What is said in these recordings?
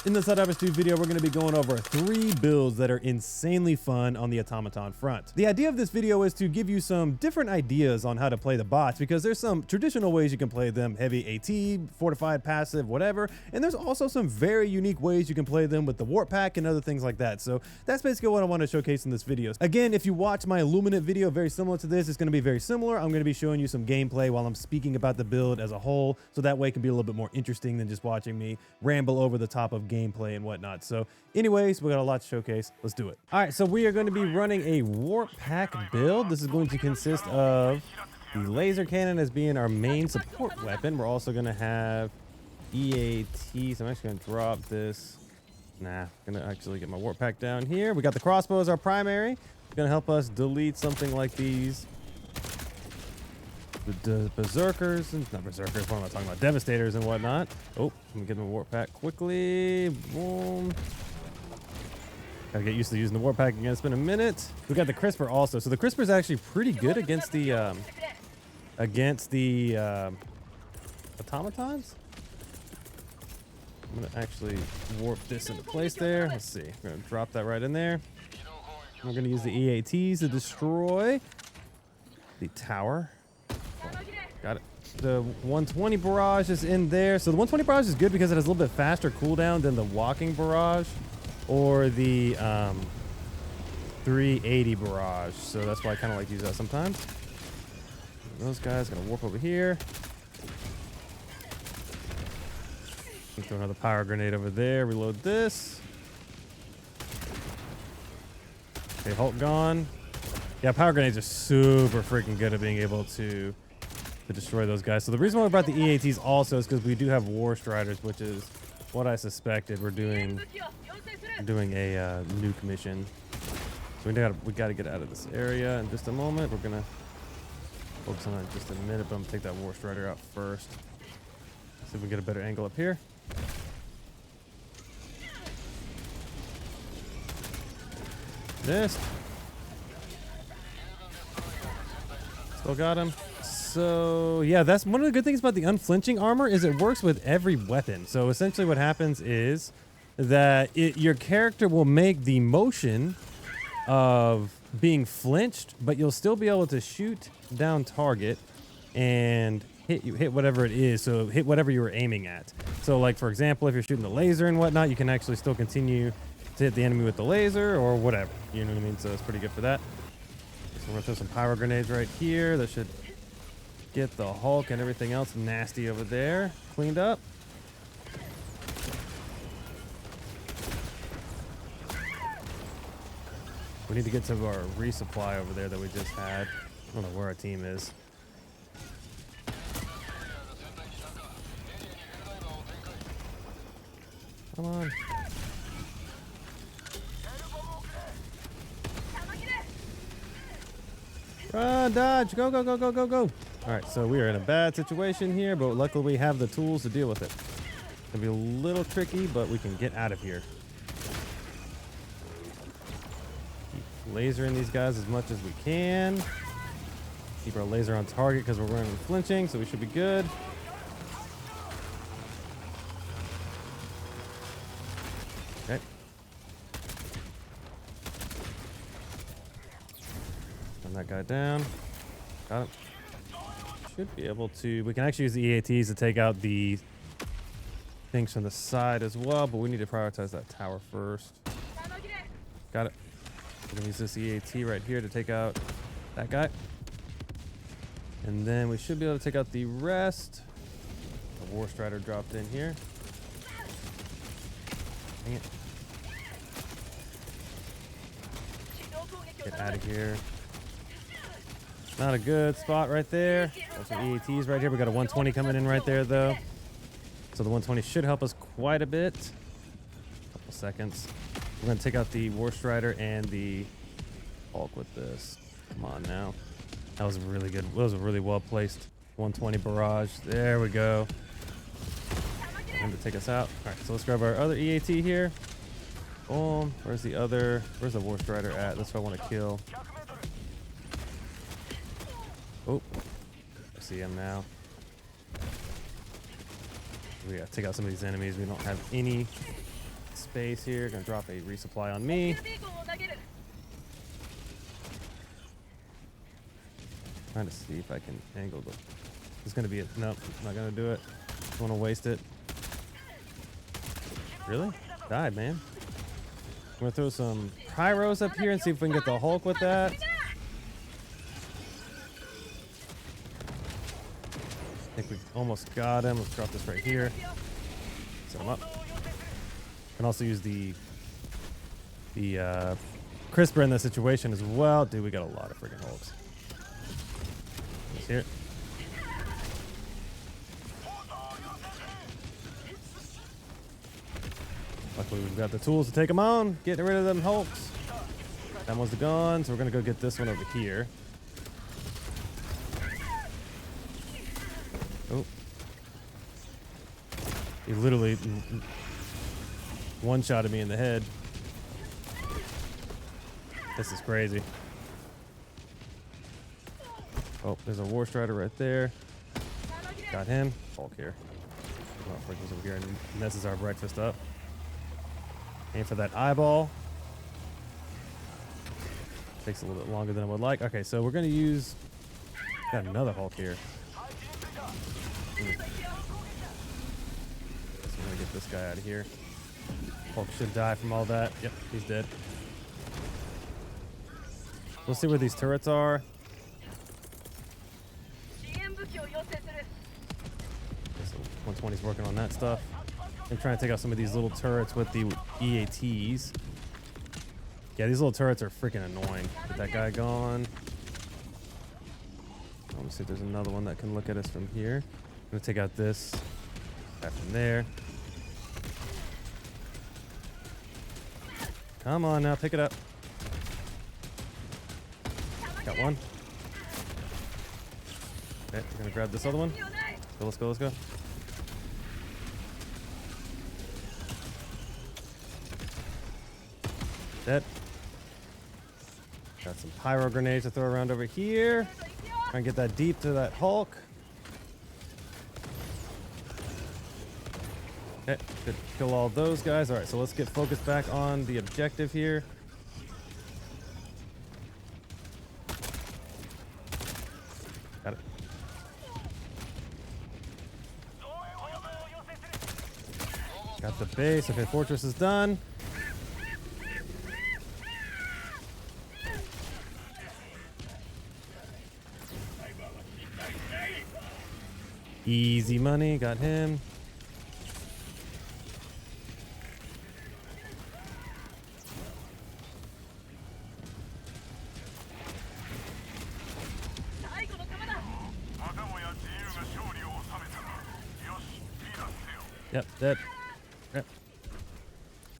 In this Helldivers 2 video, we're going to be going over 3 builds that are insanely fun on the automaton front. The idea of this video is to give you some different ideas on how to play the bots, because there's some traditional ways you can play them: heavy AT, fortified, passive, whatever. And there's also some very unique ways you can play them with the warp pack and other things like that. So that's basically what I want to showcase in this video. Again, if you watch my illuminate video very similar to this, it's going to be very similar. I'm going to be showing you some gameplay while I'm speaking about the build as a whole, so that way it can be a little bit more interesting than just watching me ramble over the top of gameplay and whatnot. So anyways, we got a lot to showcase. Let's do it. All right, so we are going to be running a warp pack build. This is going to consist of the laser cannon as being our main support weapon. We're also going to have EAT, so I'm actually going to drop this. Nah, I'm going to actually get my warp pack down here. We got the crossbow as our primary. It's going to help us delete something like these. The berserkers, and not berserkers, what am I talking about? Devastators and whatnot. Oh, let me get my warp pack quickly. Boom. Gotta get used to using the warp pack again. It's been a minute. We got the crisper also. So the crisper is actually pretty good against the automatons. I'm gonna actually warp this into place there. Let's see. We're gonna drop that right in there. We're gonna use the EATs to destroy the tower. Got it. The 120 barrage is in there. So the 120 barrage is good because it has a little bit faster cooldown than the walking barrage or the 380 barrage. So that's why I kind of like to use that sometimes. Those guys gonna warp over here. Throw another power grenade over there. Reload this. Okay, Hulk gone. Yeah, power grenades are super freaking good at being able to destroy those guys. So the reason why we brought the EATs also is because we do have War Striders, which is what I suspected. We're doing a nuke mission. So we got to get out of this area in just a moment. We're gonna focus on that in just a minute, but I'm gonna take that War Strider out first. See if we can get a better angle up here. Missed. Still got him. So yeah, that's one of the good things about the unflinching armor is it works with every weapon. So essentially what happens is that your character will make the motion of being flinched, but you'll still be able to shoot down target and hit whatever it is. So hit whatever you were aiming at. So like, for example, if you're shooting the laser and whatnot, you can actually still continue to hit the enemy with the laser or whatever. You know what I mean? So it's pretty good for that. So we're gonna throw some power grenades right here. That should get the Hulk and everything else nasty over there cleaned up. We need to get to our resupply over there that we just had. I don't know where our team is. Come on. Run, dodge, go, go, go, go, go, go. All right, so we are in a bad situation here, but luckily we have the tools to deal with it. It's gonna be a little tricky, but we can get out of here. Keep lasering these guys as much as we can. Keep our laser on target because we're running flinching, so we should be good. Okay. Run that guy down. Got him. Should be able to. We can actually use the EATs to take out the things from the side as well, but we need to prioritize that tower first. Got it. We're gonna use this EAT right here to take out that guy, and then we should be able to take out the rest. The War Strider dropped in here. Dang it. Get out of here. Not a good spot right there. Got some EATs right here. We got a 120 coming in right there though. So the 120 should help us quite a bit. Couple seconds. We're gonna take out the War Strider and the Hulk with this. Come on now. That was really good. That was a really well placed 120 barrage. There we go. Him to take us out. All right, so let's grab our other EAT here. Boom. Where's the War Strider at? That's what I want to kill. Oh, I see him now. We gotta take out some of these enemies. We don't have any space here. Gonna drop a resupply on me. Trying to see if I can angle the... It's gonna be a... Nope, not gonna do it. Don't want to waste it. Really? Died, man. I'm gonna throw some pyros up here and see if we can get the Hulk with that. I think we almost got him. Let's drop this right here. Set him up. Can also use the crisper in this situation as well. Dude, we got a lot of freaking Hulks. Let's hear it. Luckily, we've got the tools to take them on. Getting rid of them Hulks. That one's gone, so we're gonna go get this one over here. Oh. He literally one-shotted me in the head. This is crazy. Oh, there's a War Strider right there. Got him. Hulk here. Oh, goes over here and messes our breakfast up. Aim for that eyeball. Takes a little bit longer than I would like. Okay, so we're gonna use... Got another Hulk here. So we're gonna get this guy out of here. Hulk should die from all that. Yep, he's dead. We'll see where these turrets are. So 120's working on that stuff. I'm trying to take out some of these little turrets with the EATs. Yeah, these little turrets are freaking annoying. Get that guy gone. Let me see if there's another one that can look at us from here. I'm gonna take out this guy from there. Come on now, pick it up. Got one. Okay, we're gonna grab this other one. Let's go, let's go. Dead. Got some pyro grenades to throw around over here. Try and get that deep to that Hulk. Okay, good. Kill all those guys. All right, so let's get focused back on the objective here. Got it. Got the base. Okay, fortress is done. Easy money, got him. Yep, dead. Yep.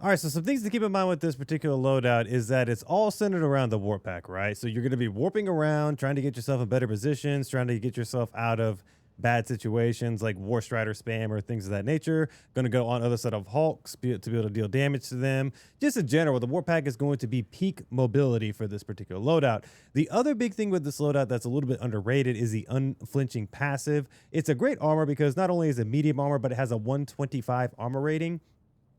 All right, so some things to keep in mind with this particular loadout is that it's all centered around the warp pack, right? So you're going to be warping around, trying to get yourself in better positions, trying to get yourself out of bad situations like War Strider spam or things of that nature. Going to go on other side of Hulks to be able to deal damage to them. Just in general, the warp pack is going to be peak mobility for this particular loadout. The other big thing with this loadout that's a little bit underrated is the unflinching passive. It's a great armor because not only is it medium armor, but it has a 125 armor rating,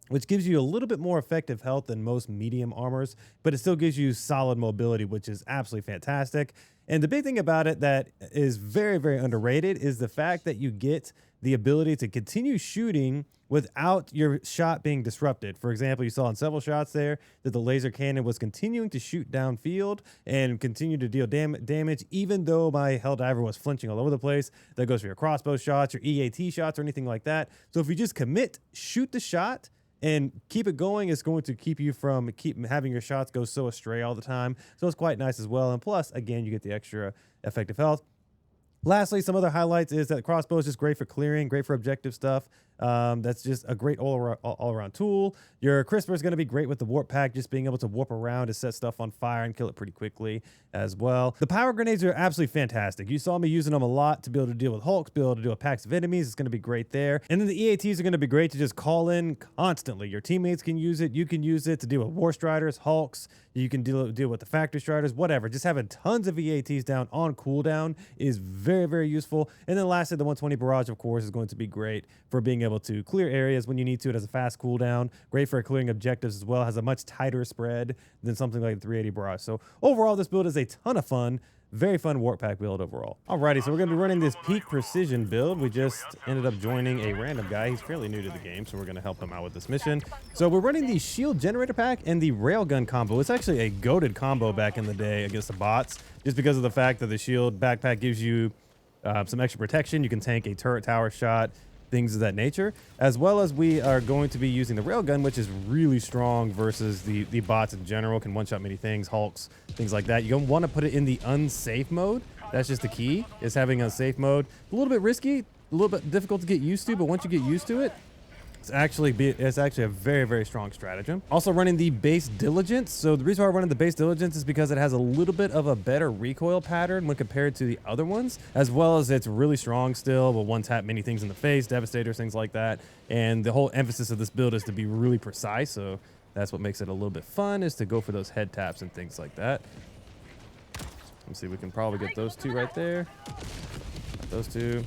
which gives you a little bit more effective health than most medium armors, but it still gives you solid mobility, which is absolutely fantastic. And the big thing about it that is very, very underrated is the fact that you get the ability to continue shooting without your shot being disrupted. For example, you saw in several shots there that the laser cannon was continuing to shoot downfield and continue to deal damage, even though my Helldiver was flinching all over the place. That goes for your crossbow shots, your EAT shots, or anything like that. So if you just commit, shoot the shot, and keep it going, is going to keep you from having your shots go so astray all the time. So it's quite nice as well. And plus, again, you get the extra effective health. Lastly, some other highlights is that the crossbow is just great for clearing, great for objective stuff. That's just a great all-around tool. Your crisper is going to be great with the warp pack, just being able to warp around to set stuff on fire and kill it pretty quickly as well. The power grenades are absolutely fantastic. You saw me using them a lot to be able to deal with Hulks, be able to deal with packs of enemies. It's going to be great there. And then the EATs are going to be great to just call in constantly. Your teammates can use it. You can use it to deal with War Striders, Hulks. You can deal with the Factory Striders, whatever. Just having tons of EATs down on cooldown is very, very useful. And then lastly, the 120 barrage, of course, is going to be great for being able able to clear areas when you need to. It has a fast cooldown, great for clearing objectives as well, has a much tighter spread than something like the 380 barrage. So overall, this build is a ton of fun. Very fun warp pack build overall. Alrighty, so we're going to be running this peak precision build. We just ended up joining a random guy. He's fairly new to the game, so we're going to help him out with this mission. So we're running the shield generator pack and the railgun combo. It's actually a goated combo back in the day against the bots, just because of the fact that the shield backpack gives you some extra protection. You can tank a turret tower shot, things of that nature, as well as we are going to be using the railgun, which is really strong versus the bots in general. Can one-shot many things, hulks, things like that. You don't want to put it in the unsafe mode. That's just the key, is having unsafe mode. A little bit risky, a little bit difficult to get used to, but once you get used to it, it's actually a very, very strong stratagem. Also running the base diligence. So the reason why we're running the base diligence is because it has a little bit of a better recoil pattern when compared to the other ones, as well as it's really strong still, will one tap many things in the face, devastators, things like that. And the whole emphasis of this build is to be really precise. So that's what makes it a little bit fun, is to go for those head taps and things like that. Let's see, we can probably get those two right there. Got those two.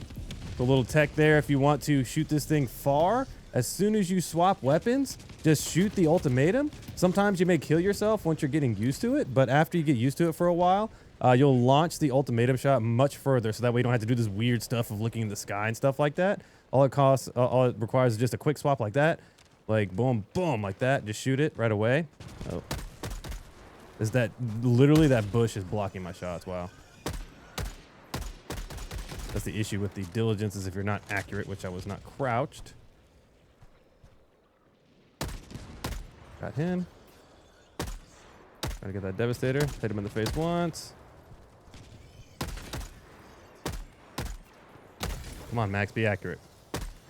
The little tech there, if you want to shoot this thing far, as soon as you swap weapons, just shoot the ultimatum. Sometimes you may kill yourself once you're getting used to it, but after you get used to it for a while, you'll launch the ultimatum shot much further, so that way you don't have to do this weird stuff of looking in the sky and stuff like that. All it requires is just a quick swap like that, like boom, boom, like that. Just shoot it right away. Oh, is that literally that bush is blocking my shots? Wow. That's the issue with the diligence, is if you're not accurate, which I was not crouched. Got him. Gotta get that devastator. Hit him in the face once. Come on, Max, be accurate.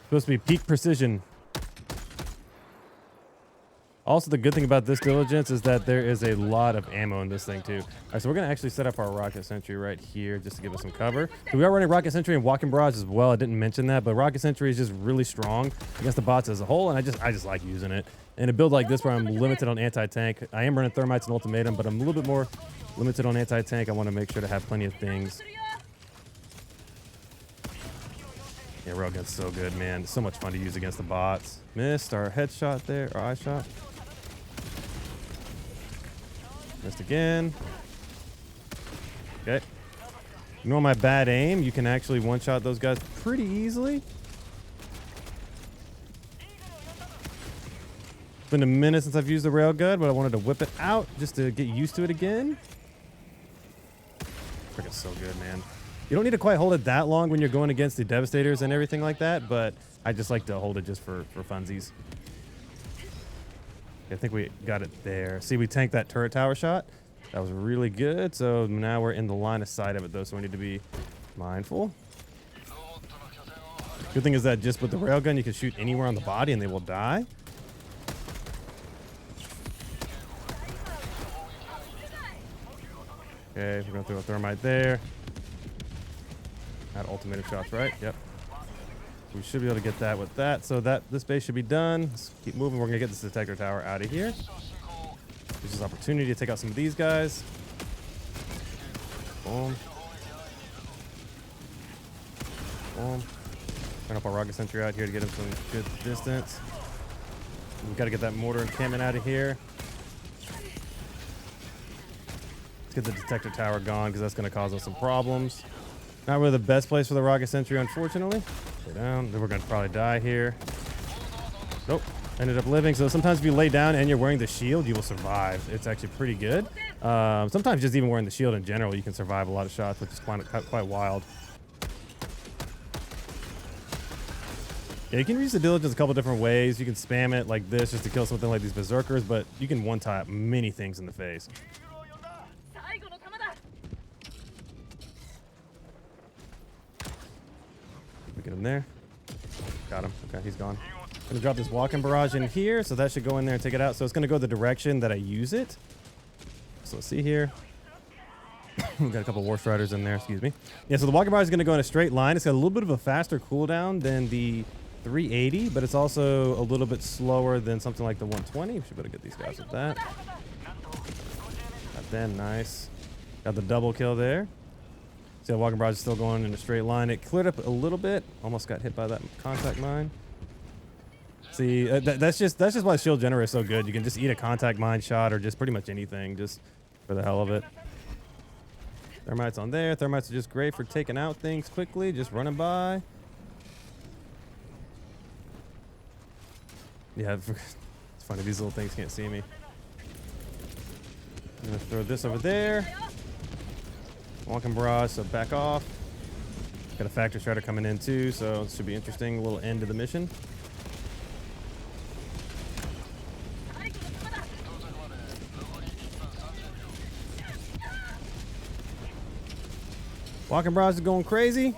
Supposed to be peak precision. Also, the good thing about this diligence is that there is a lot of ammo in this thing too. All right, so we're gonna actually set up our rocket sentry right here just to give us some cover. So we are running rocket sentry and walking barrage as well. I didn't mention that, but rocket sentry is just really strong against the bots as a whole, and I just like using it. In a build like this where I'm limited on anti-tank, I am running thermites and ultimatum, but I'm a little bit more limited on anti-tank. I want to make sure to have plenty of things. Yeah, railgun's so good, man. It's so much fun to use against the bots. Missed our headshot there, our eye shot. Missed again. Okay. Ignore my bad aim. You can actually one-shot those guys pretty easily. It's been a minute since I've used the railgun, but I wanted to whip it out just to get used to it again. Freaking so good, man. You don't need to quite hold it that long when you're going against the devastators and everything like that, but I just like to hold it just for funsies. I think we got it there. See, we tanked that turret tower shot. That was really good. So now we're in the line of sight of it, though, so we need to be mindful. Good thing is that just with the railgun, you can shoot anywhere on the body and they will die. Okay, we're going to throw a thermite there. Add ultimatum shots, right? Yep. We should be able to get that with that. So this base should be done. Let's keep moving. We're going to get this detector tower out of here. There's this opportunity to take out some of these guys. Boom. Boom. Turn up our rocket sentry out here to get him some good distance. We've got to get that mortar encampment out of here. Let's get the detector tower gone, because that's going to cause us some problems. Not really the best place for the rocket sentry, unfortunately. Stay down. Then we're going to probably die here. Nope. Ended up living. So sometimes if you lay down and you're wearing the shield, you will survive. It's actually pretty good. Sometimes just even wearing the shield in general, you can survive a lot of shots, which is quite wild. Yeah, you can use the diligence a couple different ways. You can spam it like this just to kill something like these berserkers, but you can one-tap many things in the face. We get him there. Got him. Okay, he's gone. I'm gonna drop this walking barrage in here, so that should go in there and take it out. So it's gonna go the direction that I use it. So let's see here. We've got a couple war striders in there, excuse me. Yeah, so the walking barrage is gonna go in a straight line. It's got a little bit of a faster cooldown than the 380, but it's also a little bit slower than something like the 120. We should be able to get these guys with that. Got them, nice. Got the double kill there. See, the walking barrage is still going in a straight line. It cleared up a little bit. Almost got hit by that contact mine. See, that's just why shield generator is so good. You can just eat a contact mine shot or just pretty much anything, just for the hell of it. Thermites on there. Thermites are just great for taking out things quickly, just running by. Yeah, it's funny. These little things can't see me. I'm gonna throw this over there. Walking barrage, so back off. Got a factory strider coming in too, so it should be interesting. A little end to the mission. Walking barrage is going crazy.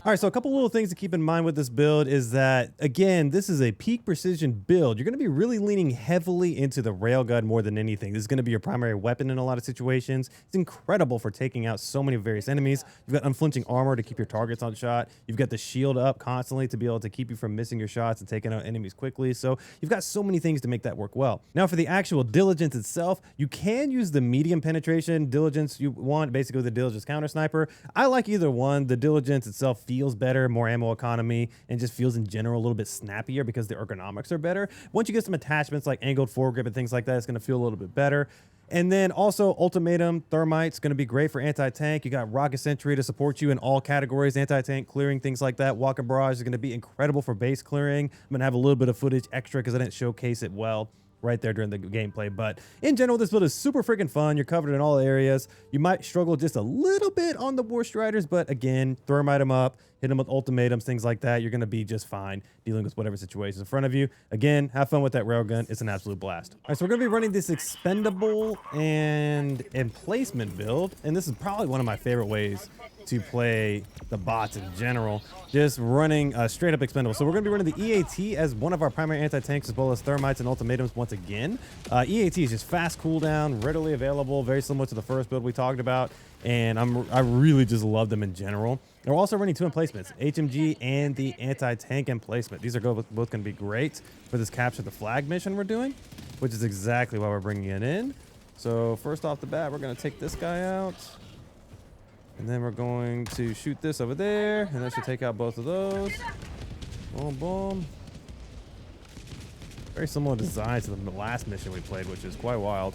All right, so a couple little things to keep in mind with this build is that, again, this is a peak precision build. You're going to be really leaning heavily into the railgun more than anything. This is going to be your primary weapon in a lot of situations. It's incredible for taking out so many various enemies. You've got unflinching armor to keep your targets on shot. You've got the shield up constantly to be able to keep you from missing your shots and taking out enemies quickly. So you've got so many things to make that work well. Now, for the actual diligence itself, you can use the medium penetration diligence you want, basically the diligence counter sniper. I like either one. The diligence itself feels better, more ammo economy, and just feels in general a little bit snappier because the ergonomics are better. Once you get some attachments like angled foregrip and things like that, it's going to feel a little bit better. And then also Ultimatum Thermite's going to be great for anti-tank. You got Rocket Sentry to support you in all categories, anti-tank clearing, things like that. Walking Barrage is going to be incredible for base clearing. I'm going to have a little bit of footage extra because I didn't showcase it well right there during the gameplay. But in general, this build is super freaking fun. You're covered in all areas. You might struggle just a little bit on the War Striders, but again, thermite them up, hit them with ultimatums, things like that. You're going to be just fine dealing with whatever situation is in front of you. Again, have fun with that railgun. It's an absolute blast. All right, so we're going to be running this Expendable and Emplacement build, and this is probably one of my favorite ways to play the bots in general, just running straight up Expendable. So we're going to be running the EAT as one of our primary anti-tanks, as well as thermites and ultimatums once again. EAT is just fast cooldown, readily available, very similar to the first build we talked about, and I really just love them in general. And we're also running two emplacements, HMG and the anti-tank emplacement. These are both going to be great for this capture the flag mission we're doing, which is exactly why we're bringing it in. So first off the bat, we're going to take this guy out. And then we're going to shoot this over there, and that should take out both of those. Boom, boom. Very similar design to the last mission we played, which is quite wild.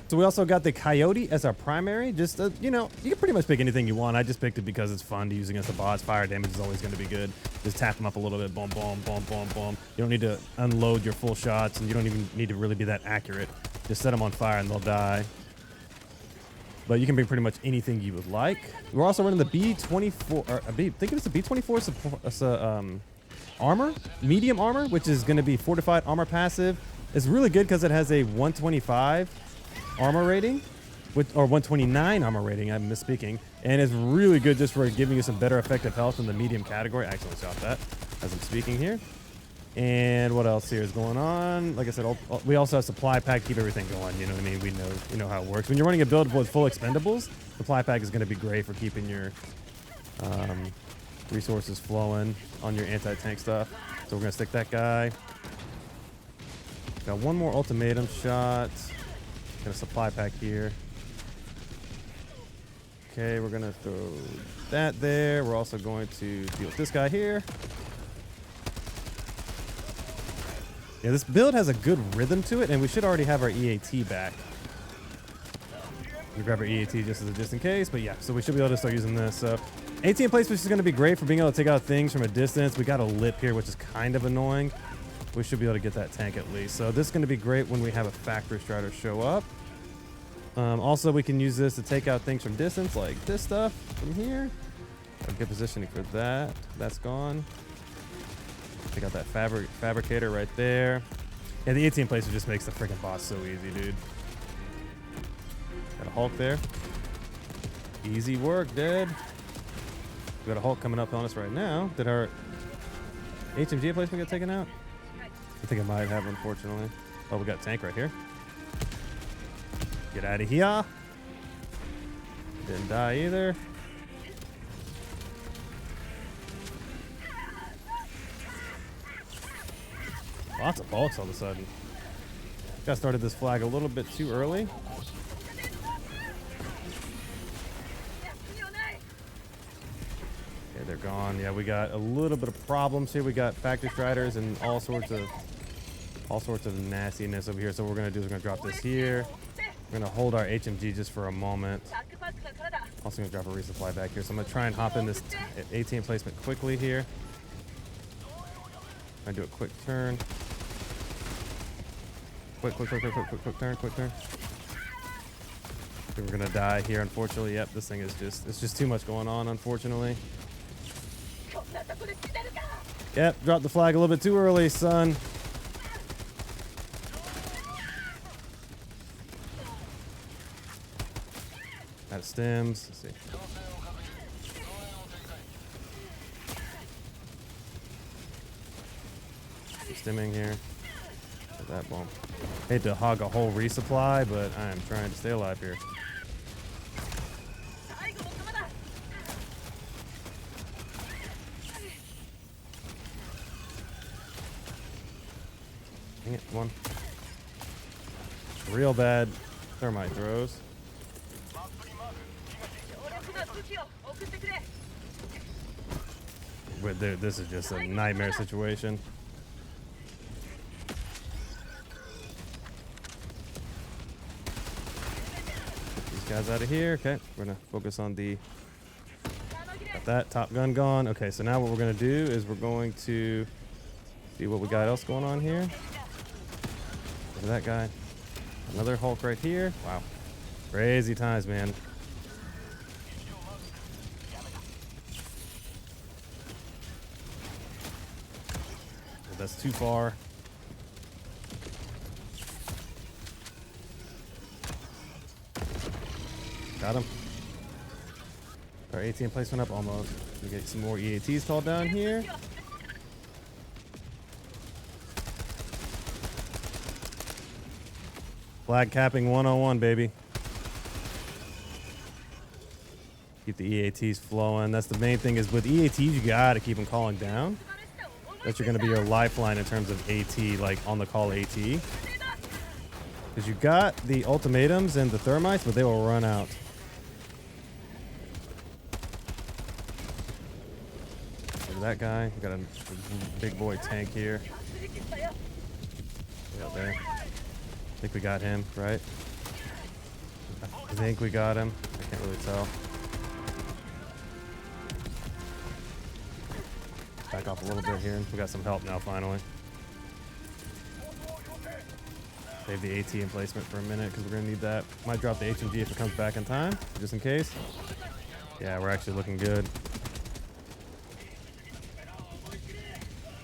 So we also got the Coyote as our primary. Just, you know, you can pretty much pick anything you want. I just picked it because it's fun to use against the boss. Fire damage is always going to be good. Just tap them up a little bit. Boom, boom, boom, boom, boom. You don't need to unload your full shots, and you don't even need to really be that accurate. Just set them on fire, and they'll die. But you can bring pretty much anything you would like. We're also running the B24, or I think it's the B24 armor, medium armor, which is going to be fortified armor passive. It's really good because it has a 125 armor rating, or 129 armor rating, I'm misspeaking. And it's really good just for giving you some better effective health in the medium category. I actually shot that as I'm speaking here. And what else here is going on? Like I said, we also have supply pack, keep everything going. You know what I mean? We know how it works. When you're running a build with full expendables, supply pack is going to be great for keeping your resources flowing on your anti-tank stuff. So we're going to stick that guy. Got one more ultimatum shot. Got a supply pack here. Okay, we're going to throw that there. We're also going to deal with this guy here. Yeah, this build has a good rhythm to it, and we should already have our EAT back. We grab our EAT just in case, but yeah, so we should be able to start using this. So AT in place, which is going to be great for being able to take out things from a distance. We got a lip here, which is kind of annoying. We should be able to get that tank at least. So this is going to be great when we have a factory strider show up. Also, we can use this to take out things from distance, like this stuff from here. Good positioning for that. That's gone. Take out that fabricator right there. Yeah, the 18 placer just makes the freaking boss so easy, dude. Got a Hulk there. Easy work, dude. We got a Hulk coming up on us right now. Did our HMG placement get taken out? I think it might have, unfortunately. Oh, we got a tank right here. Get out of here. Didn't die either. Lots of Hulks all of a sudden. Got started this flag a little bit too early. Okay, they're gone. Yeah, we got a little bit of problems here. We got factory striders and all sorts of nastiness over here. So what we're gonna do is we're gonna drop this here. We're gonna hold our HMG just for a moment. Also gonna drop a resupply back here. So I'm gonna try and hop in this AT emplacement quickly here. I'm gonna do a quick turn. Quick turn. We're gonna die here, unfortunately. Yep, this thing is just too much going on, unfortunately. Yep, dropped the flag a little bit too early, son. Out of stems. Let's see. Stemming here. That bump. Hate to hog a whole resupply, but I am trying to stay alive here. Dang it, come on. Real bad thermite throws. But this is just a nightmare situation. Guys out of here. Okay, we're gonna focus on the got that top gun gone. Okay, so now what we're gonna do is we're going to see what we got else going on here. Look at that guy. Another Hulk right here. Wow, crazy times, man. That's too far. Got him. Our AT emplacement up almost. We get some more EATs called down here. Flag capping 101, baby. Keep the EATs flowing. That's the main thing is with EATs, you gotta keep them calling down. That's gonna be your lifeline in terms of AT, like on the call AT. Because you got the ultimatums and the thermites, but they will run out. That guy. We got a big boy tank here. Way out there. I think we got him, right? I think we got him. I can't really tell. Back off a little bit here. We got some help now, finally. Save the AT emplacement for a minute because we're going to need that. Might drop the HMG if it comes back in time, just in case. Yeah, we're actually looking good.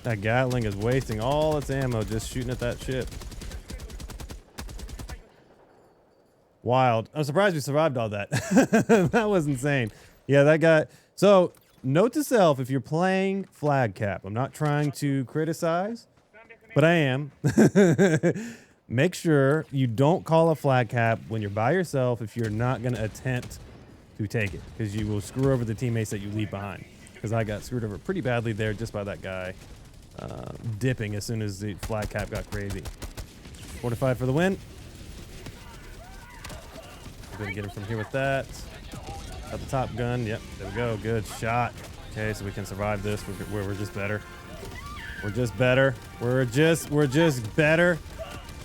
That Gatling is wasting all its ammo just shooting at that ship. Wild. I'm surprised we survived all that. That was insane. Yeah, that guy. So, note to self, if you're playing flag cap, I'm not trying to criticize, but I am. Make sure you don't call a flag cap when you're by yourself if you're not going to attempt to take it, because you will screw over the teammates that you leave behind. Because I got screwed over pretty badly there just by that guy dipping as soon as the flag cap got crazy. Fortified for the win. I'm going to get him from here with that. Got the top gun. Yep, there we go. Good shot. Okay, so we can survive this. We're just better. We're just better. We're just better.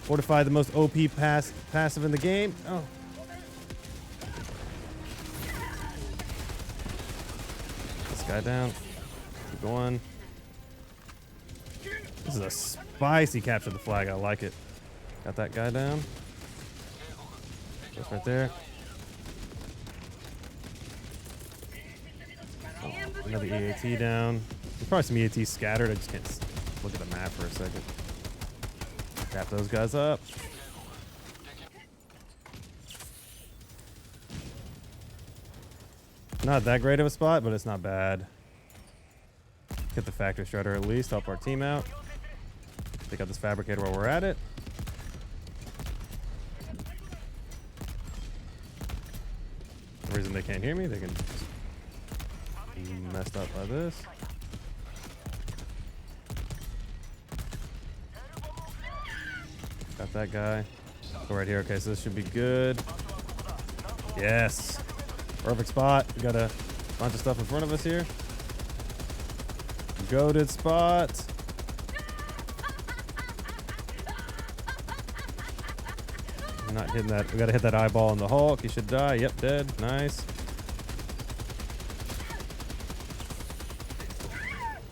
Fortify the most OP passive in the game. Oh. This guy down. Keep going. This is a spicy capture of the flag. I like it. Got that guy down. That's right there. Oh, another EAT down. There's probably some EATs scattered. I just can't look at the map for a second. Tap those guys up. Not that great of a spot, but it's not bad. Get the factory strider at least. Help our team out. Take out this fabricator while we're at it. For some reason they can't hear me. They can be messed up by this. Got that guy. Go right here. Okay, so this should be good. Yes. Perfect spot. We got a bunch of stuff in front of us here. Goated spot. I'm not hitting that. We got to hit that eyeball in the Hulk. He should die. Yep, dead. Nice.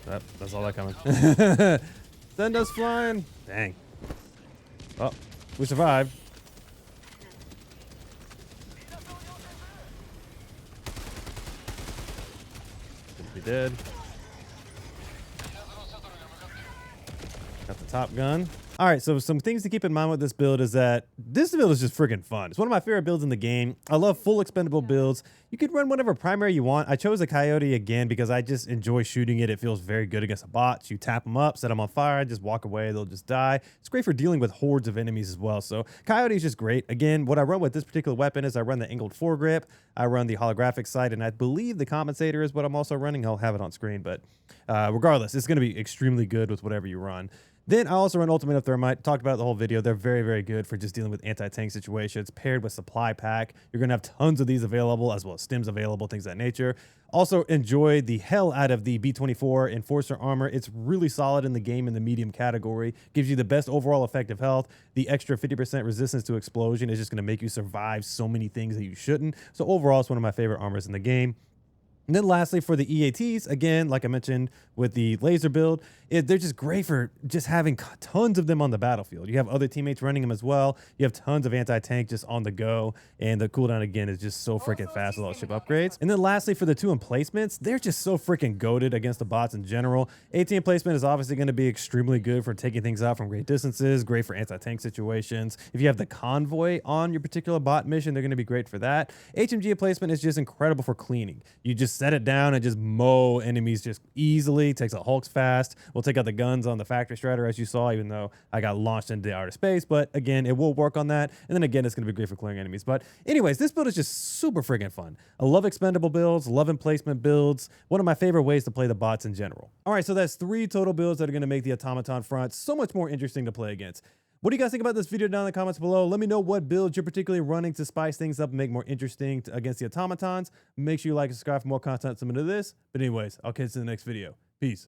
That's all that coming. Send us flying. Dang. Oh, we survived. Should be dead. Got the top gun. All right, so some things to keep in mind with this build is that this build is just freaking fun. It's one of my favorite builds in the game. I love full expendable builds. You could run whatever primary you want. I chose a Coyote again because I just enjoy shooting it. It feels very good against the bots. You tap them up, set them on fire, just walk away, they'll just die. It's great for dealing with hordes of enemies as well. So Coyote is just great. Again, what I run with this particular weapon is I run the angled foregrip, I run the holographic sight, and I believe the compensator is what I'm also running. I'll have it on screen, but regardless, it's going to be extremely good with whatever you run. Then I also run Ultimate of Thermite. Talked about it the whole video. They're very, very good for just dealing with anti-tank situations. Paired with supply pack, you're going to have tons of these available, as well as stims available, things of that nature. Also enjoy the hell out of the B24 Enforcer armor. It's really solid in the game in the medium category. Gives you the best overall effective health. The extra 50% resistance to explosion is just going to make you survive so many things that you shouldn't. So overall, it's one of my favorite armors in the game. And then lastly, for the EATs, again, like I mentioned with the laser build, they're just great for just having tons of them on the battlefield. You have other teammates running them as well. You have tons of anti-tank just on the go. And the cooldown, again, is just so freaking fast with all ship upgrades. And then lastly, for the 2 emplacements, they're just so freaking goated against the bots in general. AT emplacement is obviously going to be extremely good for taking things out from great distances, great for anti-tank situations. If you have the convoy on your particular bot mission, they're going to be great for that. HMG emplacement is just incredible for cleaning. You just set it down and just mow enemies just easily. Takes out Hulks fast. We'll take out the guns on the factory strider, as you saw, even though I got launched into outer space. But again, it will work on that. And then again, it's going to be great for clearing enemies. But anyways, this build is just super friggin' fun. I love expendable builds, love emplacement builds. One of my favorite ways to play the bots in general. All right, so that's 3 total builds that are going to make the automaton front so much more interesting to play against. What do you guys think about this video down in the comments below? Let me know what builds you're particularly running to spice things up and make more interesting against the automatons. Make sure you like and subscribe for more content similar to this. But anyways, I'll catch you in the next video. Peace.